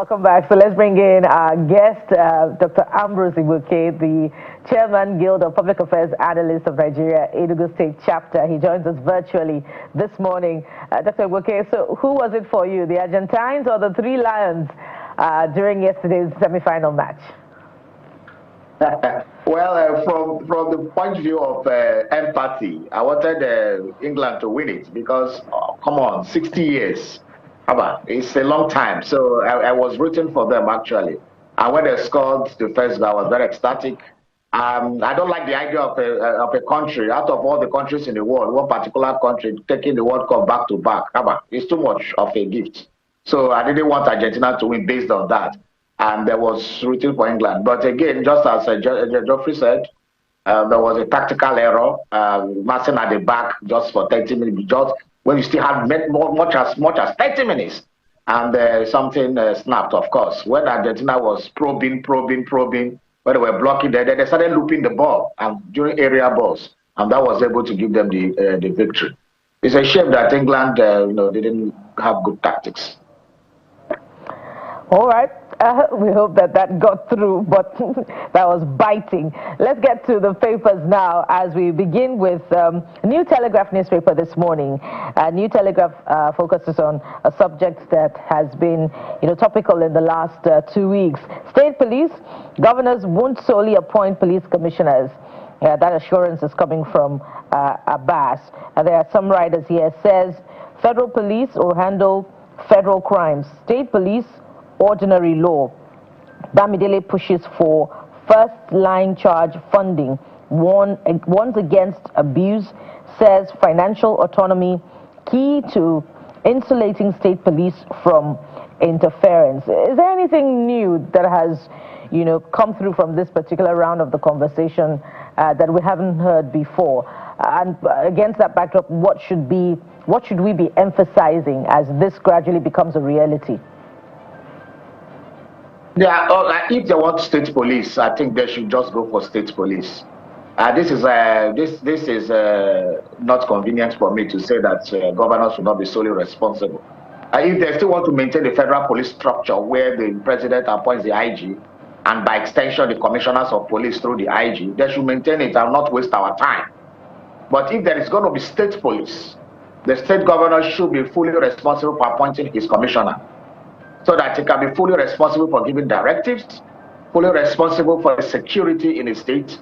Welcome back. So let's bring in our guest, Dr. Ambrose Igboke, the Chairman Guild of Public Affairs Analysts of Nigeria, Enugu State Chapter. He joins us virtually this morning. Dr. Igboke, so who was it for you, the Argentines or the Three Lions during yesterday's semi-final match? Well, from the point of view of empathy, I wanted England to win it because, come on, 60 years. It's a long time. So I was rooting for them, actually. And when they scored the first goal, I was very ecstatic. I don't like the idea of a country, out of all the countries in the world, one particular country taking the World Cup back to back. It's too much of a gift. So I didn't want Argentina to win based on that. And there was rooting for England. But again, just as Geoffrey said, there was a tactical error, Martin at the back just for 30 minutes, just when you still had much as 30 minutes. And something snapped, of course. When Argentina was probing, when they were blocking, they started looping the ball and during area balls. And that was able to give them the victory. It's a shame that England didn't have good tactics. All right. We hope that got through, but that was biting. Let's get to the papers now as we begin with New Telegraph newspaper this morning. New Telegraph focuses on a subject that has been topical in the last 2 weeks. State police, governors won't solely appoint police commissioners. That assurance is coming from Abbas. There are some writers here. Says federal police will handle federal crimes. State police, ordinary law. Bamidele pushes for first-line charge funding, warns against abuse, says financial autonomy key to insulating state police from interference. Is there anything new that has, come through from this particular round of the conversation that we haven't heard before? And against that backdrop, what should we be emphasizing as this gradually becomes a reality? Yeah, if they want state police, I think they should just go for state police. This is not convenient for me to say that governors should not be solely responsible. If they still want to maintain the federal police structure where the president appoints the IG, and by extension the commissioners of police through the IG, they should maintain it and not waste our time. But if there is going to be state police, the state governor should be fully responsible for appointing his commissioner, so that he can be fully responsible for giving directives, fully responsible for the security in the state,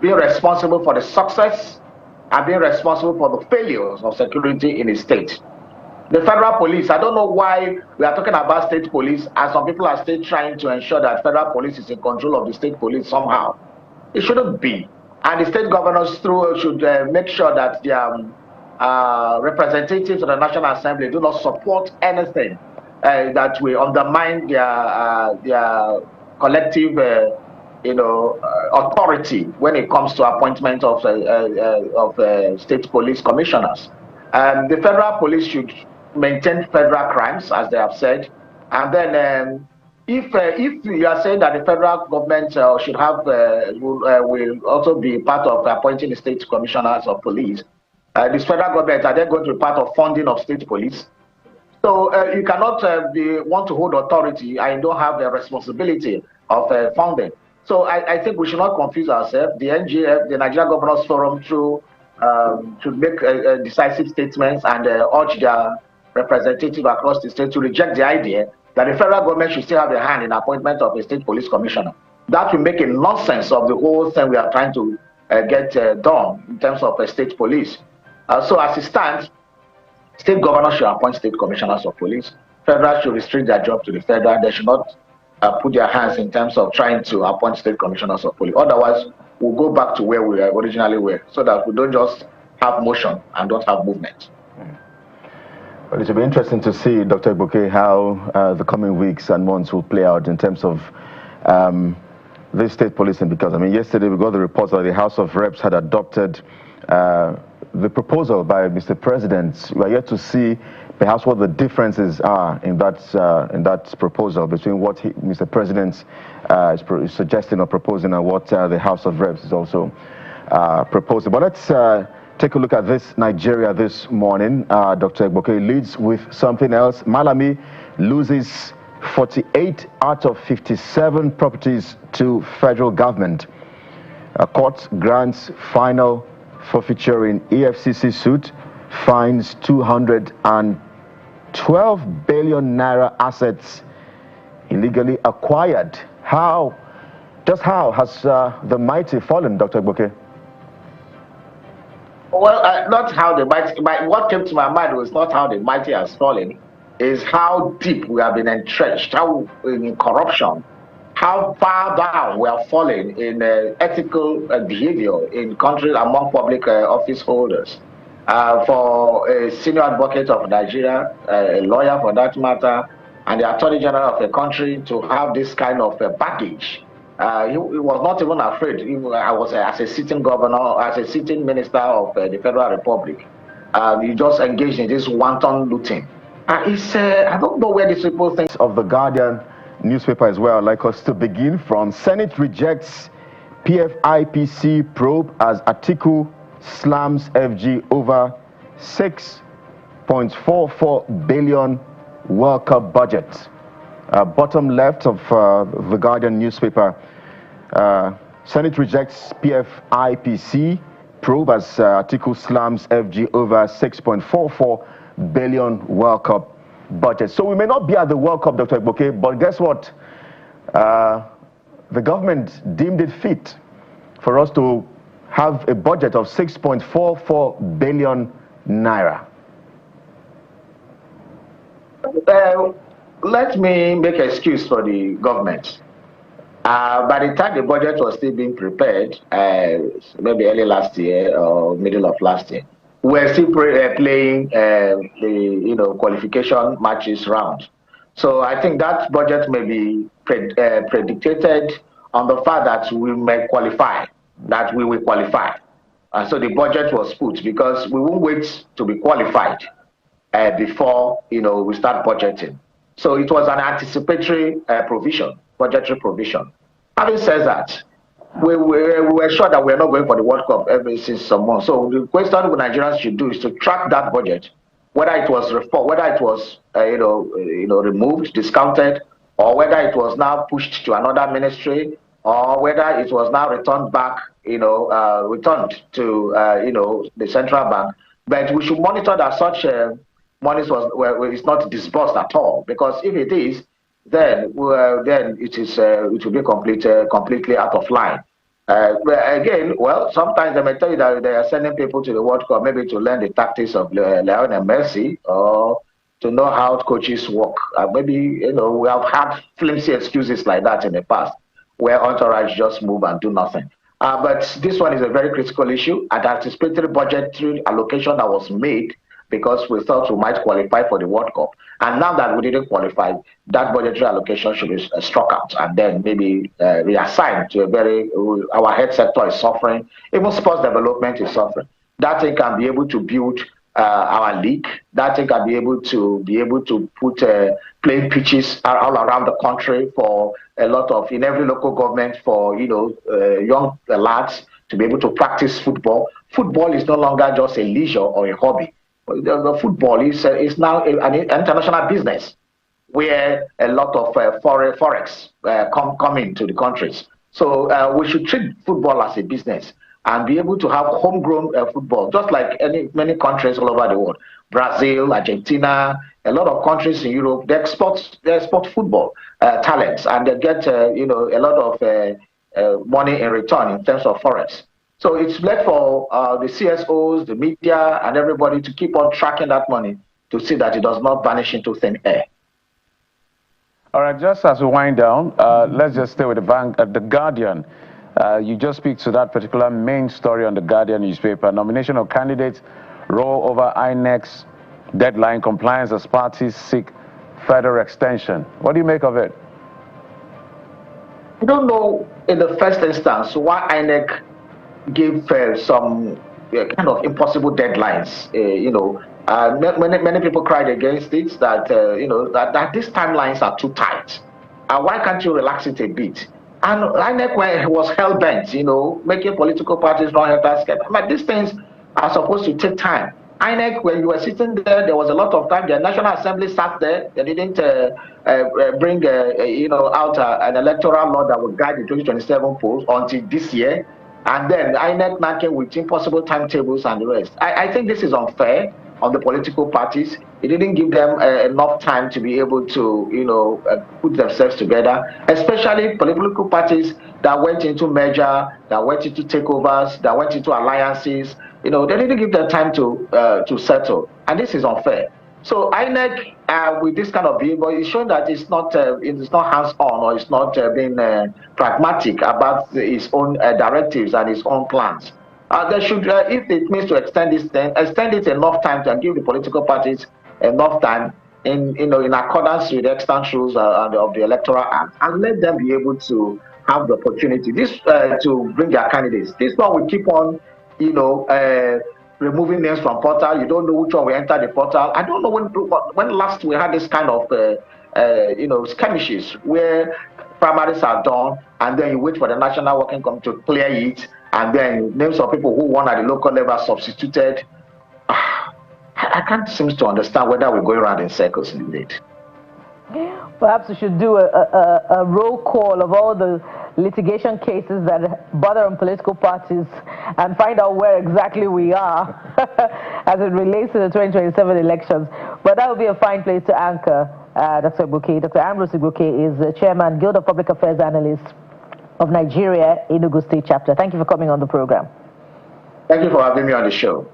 being responsible for the success, and being responsible for the failures of security in the state. The federal police, I don't know why we are talking about state police, and some people are still trying to ensure that federal police is in control of the state police somehow. It shouldn't be. And the state governors should make sure that their representatives of the National Assembly do not support anything that will undermine their collective, authority when it comes to appointment of state police commissioners. The federal police should maintain federal crimes, as they have said, and then if you are saying that the federal government should have will also be part of appointing the state commissioners of police, this federal government are they going to be part of funding of state police? So you cannot want to hold authority and don't have the responsibility of funding. So I think we should not confuse ourselves. The NGF, the Nigeria Governors Forum, should make decisive statements and urge their representatives across the state to reject the idea that the federal government should still have a hand in appointment of a state police commissioner. That will make a nonsense of the whole thing we are trying to get done in terms of state police. So as it stands, state governors should appoint state commissioners of police. Federal should restrict their job to the federal. They should not put their hands in terms of trying to appoint state commissioners of police. Otherwise, we'll go back to where we originally were, so that we don't just have motion and don't have movement. Well, it will be interesting to see, Dr. Igboke, how the coming weeks and months will play out in terms of this state policing. Because, yesterday we got the reports that the House of Reps had adopted the proposal by Mr. President. We are yet to see perhaps what the differences are in that proposal between what Mr. President is suggesting or proposing and what the House of Reps is also proposing. But let's take a look at this Nigeria this morning. Dr. Igboke leads with something else. Malami loses 48 out of 57 properties to federal government. A court grants final forfeiture in EFCC suit, finds 212 billion naira assets illegally acquired. Just how has the mighty fallen, Dr. Bouquet? Well, not how the mighty, what came to my mind was not how the mighty has fallen, is how deep we have been entrenched, how in corruption, how far down we are falling in ethical behavior in countries among public office holders. For a senior advocate of Nigeria, a lawyer for that matter, and the Attorney General of the country to have this kind of baggage. He was not even afraid. I was as a sitting governor, as a sitting minister of the Federal Republic. He just engaged in this wanton looting. I don't know where these people think. Of the Guardian newspaper as well, I'd like us to begin from. Senate rejects PFIPC probe as Atiku slams FG over 6.44 billion World Cup budget. Bottom left of the Guardian newspaper, Senate rejects PFIPC probe as Atiku slams FG over 6.44 billion World Cup budget. So we may not be at the World Cup, Dr. Bouquet, but guess what? The government deemed it fit for us to have a budget of 6.44 billion naira. Let me make an excuse for the government. By the time the budget was still being prepared, maybe early last year or middle of last year, we were still playing the qualification matches round. So I think that budget may be predicated on the fact that we may qualify, that we will qualify. And so the budget was put because we won't wait to be qualified before we start budgeting. So it was an anticipatory provision, budgetary provision. Having said that, we were sure that we are not going for the World Cup ever since some months. So the question Nigerians should do is to track that budget, whether it was reformed, whether it was removed, discounted, or whether it was now pushed to another ministry, or whether it was now returned back, returned to the central bank. But we should monitor that such money is not disbursed at all, because if it is, then it will be completely out of line. Again, well, sometimes they may tell you that they are sending people to the World Cup maybe to learn the tactics of Lionel Messi or to know how coaches work. Maybe we have had flimsy excuses like that in the past, where entourage just move and do nothing. But this one is a very critical issue. An anticipatory budgetary allocation that was made because we thought we might qualify for the World Cup. And now that we didn't qualify, that budgetary allocation should be struck out and then maybe reassigned to our health sector is suffering, even sports development is suffering. That thing can be able to build our league. That thing can be able to put playing pitches all around the country for a lot of, in every local government for, young lads to be able to practice football. Football is no longer just a leisure or a hobby. The football is now an international business where a lot of forex come into the countries. So we should treat football as a business and be able to have homegrown football, just like many countries all over the world. Brazil, Argentina, a lot of countries in Europe, they export football talents, and they get a lot of money in return in terms of forex. So it's left for the CSOs, the media, and everybody to keep on tracking that money to see that it does not vanish into thin air. All right, just as we wind down, let's just stay with the Guardian. You just speak to that particular main story on the Guardian newspaper. Nomination of candidates roll over INEC's deadline compliance as parties seek further extension. What do you make of it? I don't know in the first instance why INEC gave some kind of impossible deadlines. Many people cried against it that that these timelines are too tight. Why can't you relax it a bit? And INEC was hell bent, making political parties run helter skelter. But these things are supposed to take time. INEC, when you were sitting there, there was a lot of time. The National Assembly sat there. They didn't bring, out an electoral law that would guide the 2027 polls until this year. And then INEC now came with impossible timetables and the rest. I think this is unfair on the political parties. It didn't give them enough time to be able to, put themselves together, especially political parties that went into merger, that went into takeovers, that went into alliances. They didn't give them time to settle, and this is unfair. So INEC, with this kind of behavior, is showing that it's not hands-on, or it's not being pragmatic about its own directives and its own plans. They should, if it means to extend this, then extend it enough time to give the political parties enough time in accordance with the extant rules of the Electoral Act, and let them be able to have the opportunity to bring their candidates. This one will keep on, removing names from portal. You don't know which one will enter the portal. I don't know when last we had this kind of skirmishes where primaries are done, and then you wait for the National Working Committee to clear it, and then names of people who won at the local level are substituted. I can't seem to understand whether we're going around in circles indeed. Perhaps we should do a roll call of all the litigation cases that bother on political parties and find out where exactly we are as it relates to the 2027 elections. But that would be a fine place to anchor, Dr. Igboke. Dr. Ambrose Igboke is the Chairman, Guild of Public Affairs Analysts of Nigeria, Enugu State Chapter. Thank you for coming on the program. Thank you for having me on the show.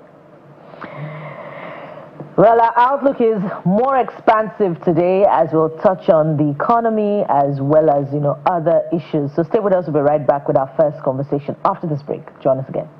Well, our outlook is more expansive today as we'll touch on the economy as well as, other issues. So stay with us. We'll be right back with our first conversation after this break. Join us again.